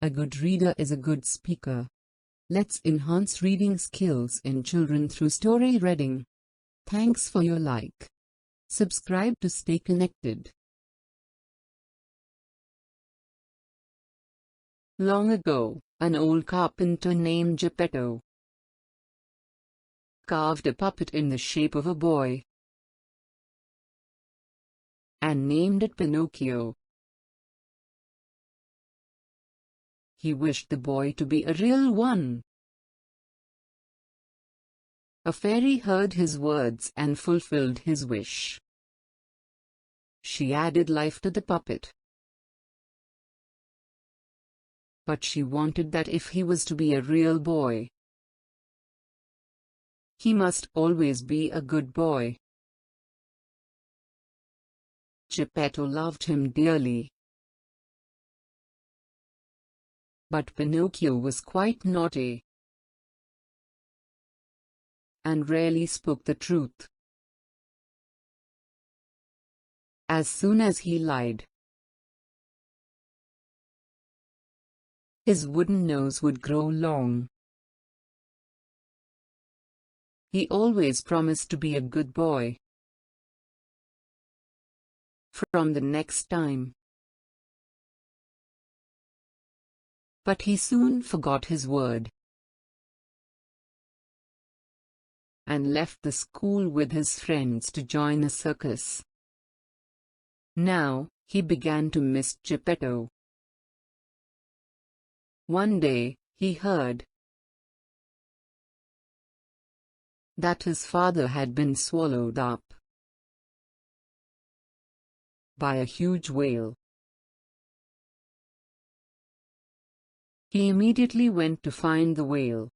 A good reader is a good speaker. Let's enhance reading skills in children through story reading. Thanks for your like. Subscribe to stay connected. Long ago, an old carpenter named Gepetto carved a puppet in the shape of a boy and named it Pinocchio. He wished the boy to be a real one. A fairy heard his words and fulfilled his wish. She added life to the puppet. But she wanted that if he was to be a real boy, he must always be a good boy. Gepetto loved him dearly. But Pinocchio was quite naughty and rarely spoke the truth. As soon as he lied, his wooden nose would grow long. He always promised to be a good boy. From the next time. But he soon forgot his word and left the school with his friends to join a circus. Now, he began to miss Gepetto. One day, he heard that his father had been swallowed up by a huge whale. He immediately went to find the whale.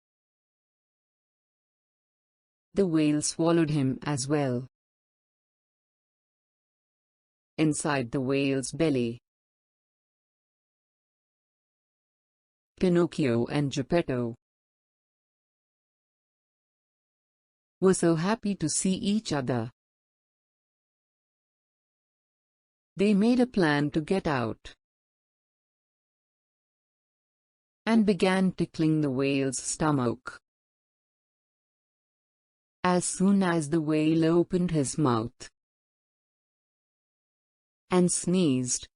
The whale swallowed him as well. Inside the whale's belly, Pinocchio and Gepetto were so happy to see each other. They made a plan to get out and began tickling the whale's stomach. As soon as the whale opened his mouth and sneezed,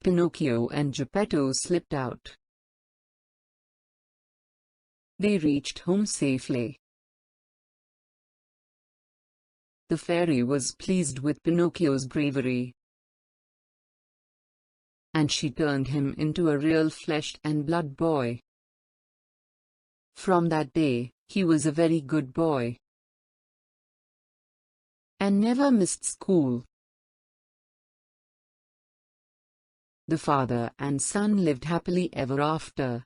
Pinocchio and Gepetto slipped out. They reached home safely. The fairy was pleased with Pinocchio's bravery, and she turned him into a real flesh and blood boy. From that day, he was a very good boy and never missed school. The father and son lived happily ever after.